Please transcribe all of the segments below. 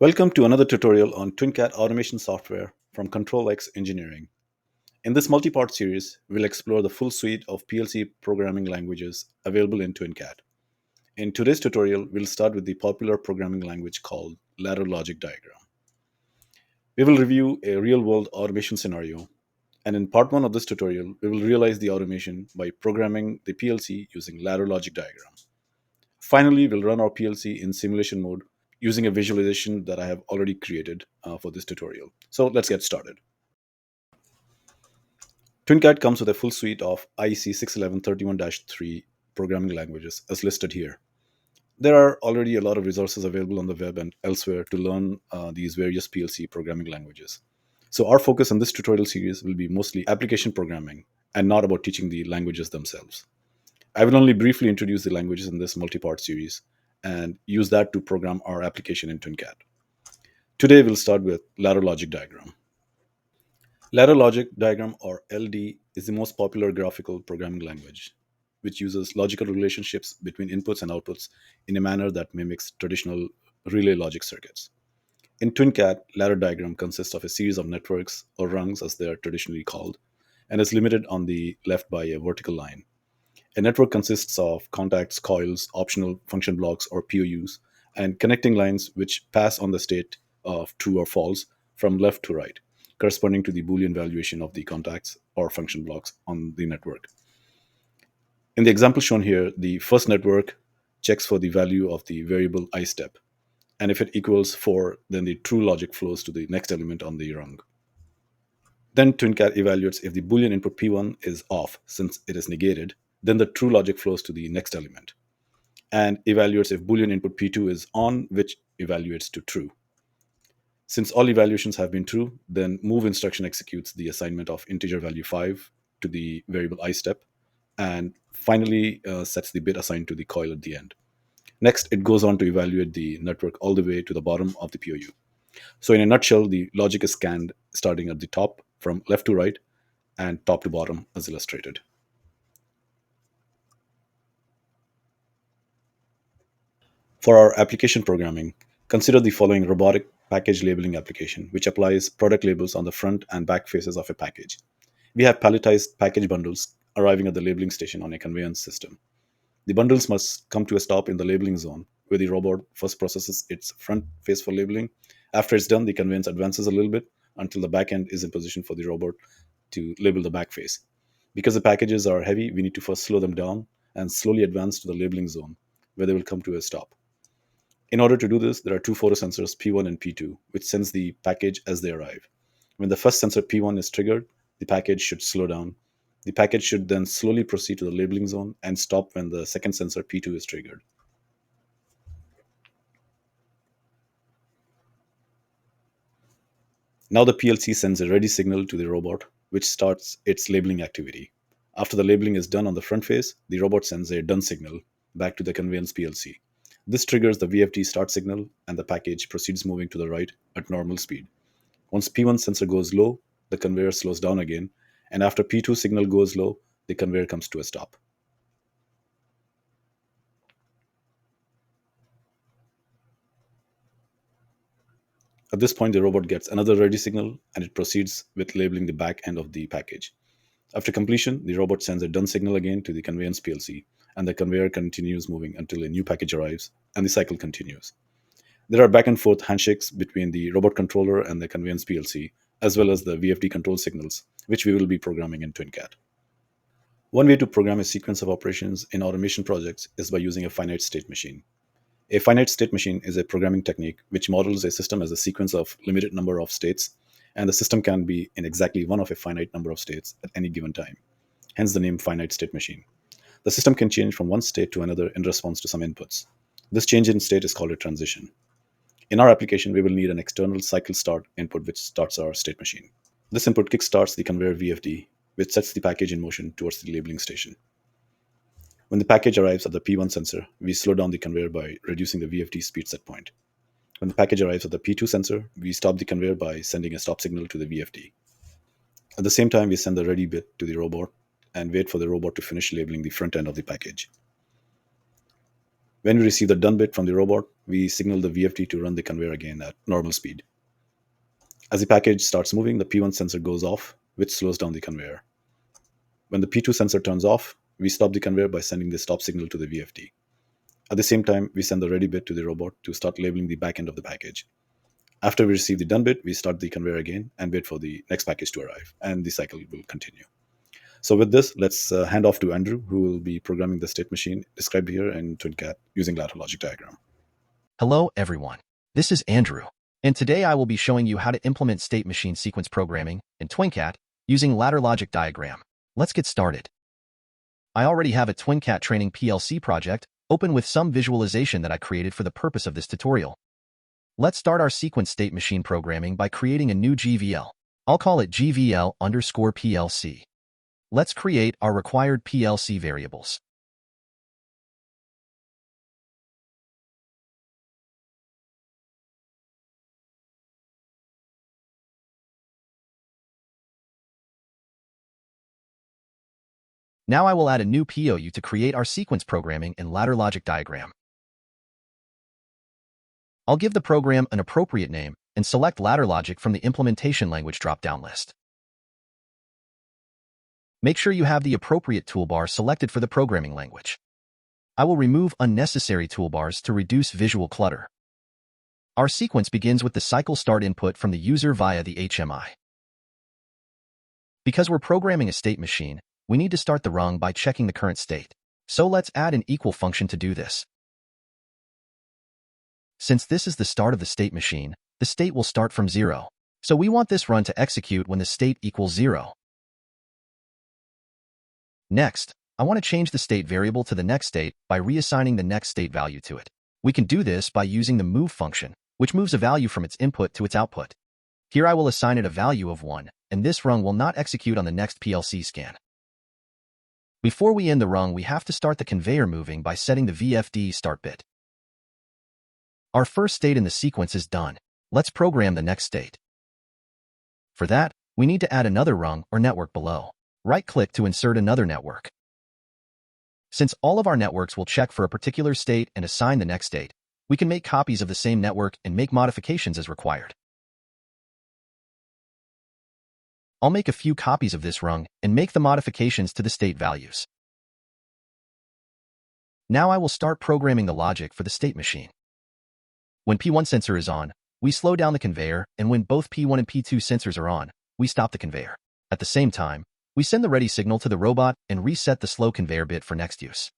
Welcome to another tutorial on TwinCAT automation software from ControlX Engineering. In this multi-part series, we'll explore the full suite of PLC programming languages available in TwinCAT. In today's tutorial, we'll start with the popular programming language called ladder logic diagram. We will review a real-world automation scenario, and in part 1 of this tutorial, we will realize the automation by programming the PLC using ladder logic diagram. Finally, we'll run our PLC in simulation mode using a visualization that I have already created for this tutorial. So let's get started. TwinCAT comes with a full suite of IEC 61131-3 programming languages as listed here. There are already a lot of resources available on the web and elsewhere to learn these various PLC programming languages. So our focus in this tutorial series will be mostly application programming and not about teaching the languages themselves. I will only briefly introduce the languages in this multi-part series and use that to program our application in TwinCAT. Today we'll start with ladder logic diagram. Ladder logic diagram, or LD, is the most popular graphical programming language, which uses logical relationships between inputs and outputs in a manner that mimics traditional relay logic circuits. In TwinCAT, ladder diagram consists of a series of networks, or rungs as they are traditionally called, and is limited on the left by a vertical line. A network consists of contacts, coils, optional function blocks or POUs, and connecting lines which pass on the state of true or false from left to right, corresponding to the Boolean valuation of the contacts or function blocks on the network. In the example shown here, the first network checks for the value of the variable I step, and if it equals 4, then the true logic flows to the next element on the rung. Then TwinCAT evaluates if the Boolean input P1 is off since it is negated, then the true logic flows to the next element, and evaluates if Boolean input P2 is on, which evaluates to true. Since all evaluations have been true, then move instruction executes the assignment of integer value 5 to the variable I step, and finally sets the bit assigned to the coil at the end. Next, it goes on to evaluate the network all the way to the bottom of the POU. So in a nutshell, the logic is scanned starting at the top from left to right and top to bottom as illustrated. For our application programming, consider the following robotic package labeling application, which applies product labels on the front and back faces of a package. We have palletized package bundles arriving at the labeling station on a conveyance system. The bundles must come to a stop in the labeling zone, where the robot first processes its front face for labeling. After it's done, the conveyance advances a little bit until the back end is in position for the robot to label the back face. Because the packages are heavy, we need to first slow them down and slowly advance to the labeling zone, where they will come to a stop. In order to do this, there are two photosensors, P1 and P2, which sense the package as they arrive. When the first sensor P1 is triggered, the package should slow down. The package should then slowly proceed to the labeling zone and stop when the second sensor P2 is triggered. Now the PLC sends a ready signal to the robot, which starts its labeling activity. After the labeling is done on the front face, the robot sends a done signal back to the conveyance PLC. This triggers the VFD start signal, and the package proceeds moving to the right at normal speed. Once P1 sensor goes low, the conveyor slows down again, and after P2 signal goes low, the conveyor comes to a stop. At this point, the robot gets another ready signal and it proceeds with labeling the back end of the package. After completion, the robot sends a done signal again to the conveyance PLC, and the conveyor continues moving until a new package arrives, and the cycle continues. There are back and forth handshakes between the robot controller and the conveyance PLC, as well as the VFD control signals, which we will be programming in TwinCAT. One way to program a sequence of operations in automation projects is by using a finite state machine. A finite state machine is a programming technique which models a system as a sequence of limited number of states, and the system can be in exactly one of a finite number of states at any given time. Hence the name finite state machine. The system can change from one state to another in response to some inputs. This change in state is called a transition. In our application, we will need an external cycle start input which starts our state machine. This input kickstarts the conveyor VFD, which sets the package in motion towards the labeling station. When the package arrives at the P1 sensor, we slow down the conveyor by reducing the VFD speed set point. When the package arrives at the P2 sensor, we stop the conveyor by sending a stop signal to the VFD. At the same time, we send the ready bit to the robot and wait for the robot to finish labeling the front end of the package. When we receive the done bit from the robot, we signal the VFD to run the conveyor again at normal speed. As the package starts moving, the P1 sensor goes off, which slows down the conveyor. When the P2 sensor turns off, we stop the conveyor by sending the stop signal to the VFD. At the same time, we send the ready bit to the robot to start labeling the back end of the package. After we receive the done bit, we start the conveyor again and wait for the next package to arrive, and the cycle will continue. So with this, let's hand off to Andrew, who will be programming the state machine described here in TwinCAT using ladder logic diagram. Hello, everyone. This is Andrew, and today I will be showing you how to implement state machine sequence programming in TwinCAT using ladder logic diagram. Let's get started. I already have a TwinCAT training PLC project open with some visualization that I created for the purpose of this tutorial. Let's start our sequence state machine programming by creating a new GVL. I'll call it GVL_PLC. Let's create our required PLC variables. Now I will add a new POU to create our sequence programming in ladder logic diagram. I'll give the program an appropriate name and select ladder logic from the implementation language drop-down list. Make sure you have the appropriate toolbar selected for the programming language. I will remove unnecessary toolbars to reduce visual clutter. Our sequence begins with the cycle start input from the user via the HMI. Because we're programming a state machine, we need to start the rung by checking the current state. So let's add an equal function to do this. Since this is the start of the state machine, the state will start from 0. So we want this run to execute when the state equals 0. Next, I want to change the state variable to the next state by reassigning the next state value to it. We can do this by using the move function, which moves a value from its input to its output. Here I will assign it a value of 1, and this rung will not execute on the next PLC scan. Before we end the rung, we have to start the conveyor moving by setting the VFD start bit. Our first state in the sequence is done. Let's program the next state. For that, we need to add another rung or network below. Right-click to insert another network. Since all of our networks will check for a particular state and assign the next state, we can make copies of the same network and make modifications as required. I'll make a few copies of this rung and make the modifications to the state values. Now I will start programming the logic for the state machine. When P1 sensor is on, we slow down the conveyor, and when both P1 and P2 sensors are on, we stop the conveyor. At the same time, we send the ready signal to the robot and reset the slow conveyor bit for next use.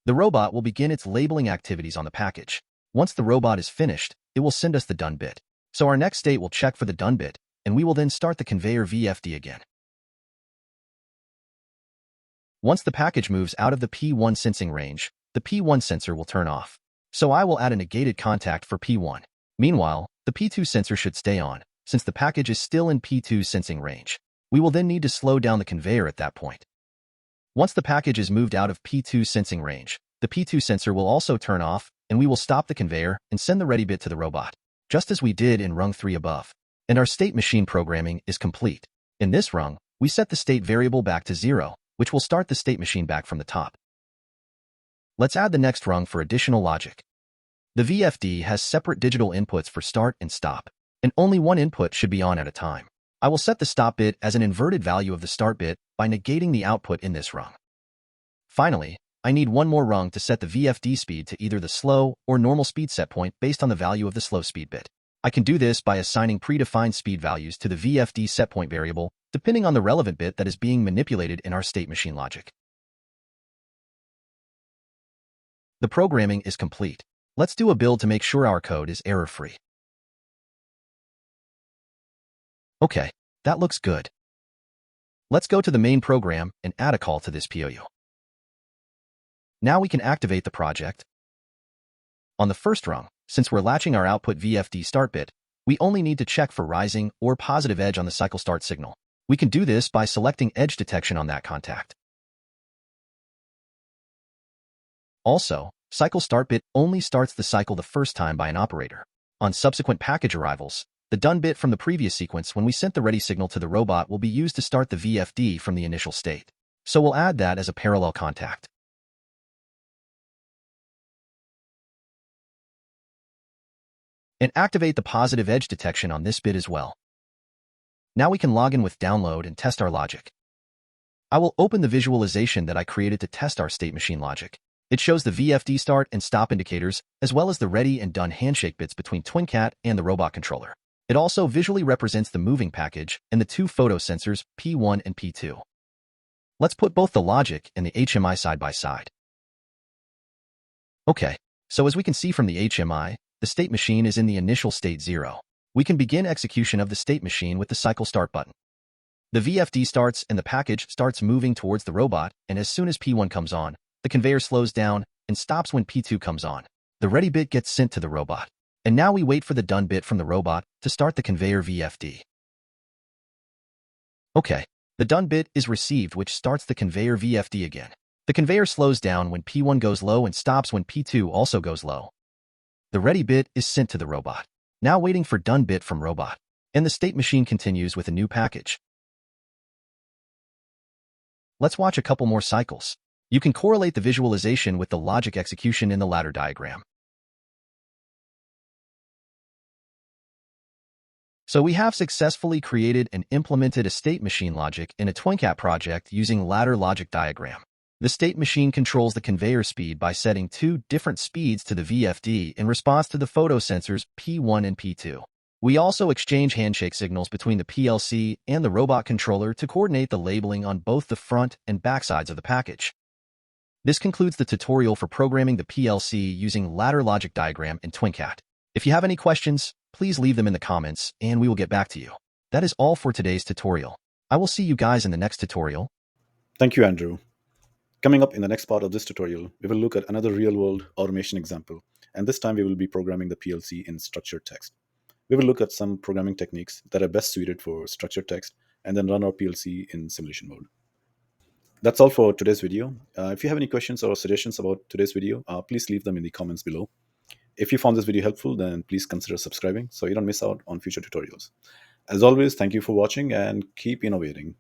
The robot will begin its labeling activities on the package. Once the robot is finished, it will send us the done bit. So our next state will check for the done bit, and we will then start the conveyor VFD again. Once the package moves out of the P1 sensing range, the P1 sensor will turn off. So I will add a negated contact for P1. Meanwhile, the P2 sensor should stay on, since the package is still in P2 sensing range. We will then need to slow down the conveyor at that point. Once the package is moved out of P2 sensing range, the P2 sensor will also turn off, and we will stop the conveyor and send the ready bit to the robot, just as we did in rung 3 above. And our state machine programming is complete. In this rung, we set the state variable back to 0, which will start the state machine back from the top. Let's add the next rung for additional logic. The VFD has separate digital inputs for start and stop, and only one input should be on at a time. I will set the stop bit as an inverted value of the start bit by negating the output in this rung. Finally, I need one more rung to set the VFD speed to either the slow or normal speed set point based on the value of the slow speed bit. I can do this by assigning predefined speed values to the VFD setpoint variable, depending on the relevant bit that is being manipulated in our state machine logic. The programming is complete. Let's do a build to make sure our code is error-free. Okay, that looks good. Let's go to the main program and add a call to this POU. Now we can activate the project. On the first rung, since we're latching our output VFD start bit, we only need to check for rising or positive edge on the cycle start signal. We can do this by selecting edge detection on that contact. Also, cycle start bit only starts the cycle the first time by an operator. On subsequent package arrivals, the done bit from the previous sequence when we sent the ready signal to the robot will be used to start the VFD from the initial state. So we'll add that as a parallel contact. And activate the positive edge detection on this bit as well. Now we can log in with download and test our logic. I will open the visualization that I created to test our state machine logic. It shows the VFD start and stop indicators, as well as the ready and done handshake bits between TwinCAT and the robot controller. It also visually represents the moving package and the two photo sensors, P1 and P2. Let's put both the logic and the HMI side by side. Okay, so as we can see from the HMI, the state machine is in the initial state 0. We can begin execution of the state machine with the cycle start button. The VFD starts and the package starts moving towards the robot, and as soon as P1 comes on, the conveyor slows down and stops when P2 comes on. The ready bit gets sent to the robot. And now we wait for the done bit from the robot to start the conveyor VFD. Okay, the done bit is received, which starts the conveyor VFD again. The conveyor slows down when P1 goes low and stops when P2 also goes low. The ready bit is sent to the robot. Now waiting for done bit from robot. And the state machine continues with a new package. Let's watch a couple more cycles. You can correlate the visualization with the logic execution in the ladder diagram. So we have successfully created and implemented a state machine logic in a TwinCAT project using ladder logic diagram. The state machine controls the conveyor speed by setting two different speeds to the VFD in response to the photo sensors P1 and P2. We also exchange handshake signals between the PLC and the robot controller to coordinate the labeling on both the front and back sides of the package. This concludes the tutorial for programming the PLC using ladder logic diagram in TwinCAT. If you have any questions, please leave them in the comments and we will get back to you. That is all for today's tutorial. I will see you guys in the next tutorial. Thank you, Andrew. Coming up in the next part of this tutorial, we will look at another real-world automation example, and this time we will be programming the PLC in structured text. We will look at some programming techniques that are best suited for structured text and then run our PLC in simulation mode. That's all for today's video. If you have any questions or suggestions about today's video, please leave them in the comments below. If you found this video helpful, then please consider subscribing so you don't miss out on future tutorials. As always, thank you for watching and keep innovating.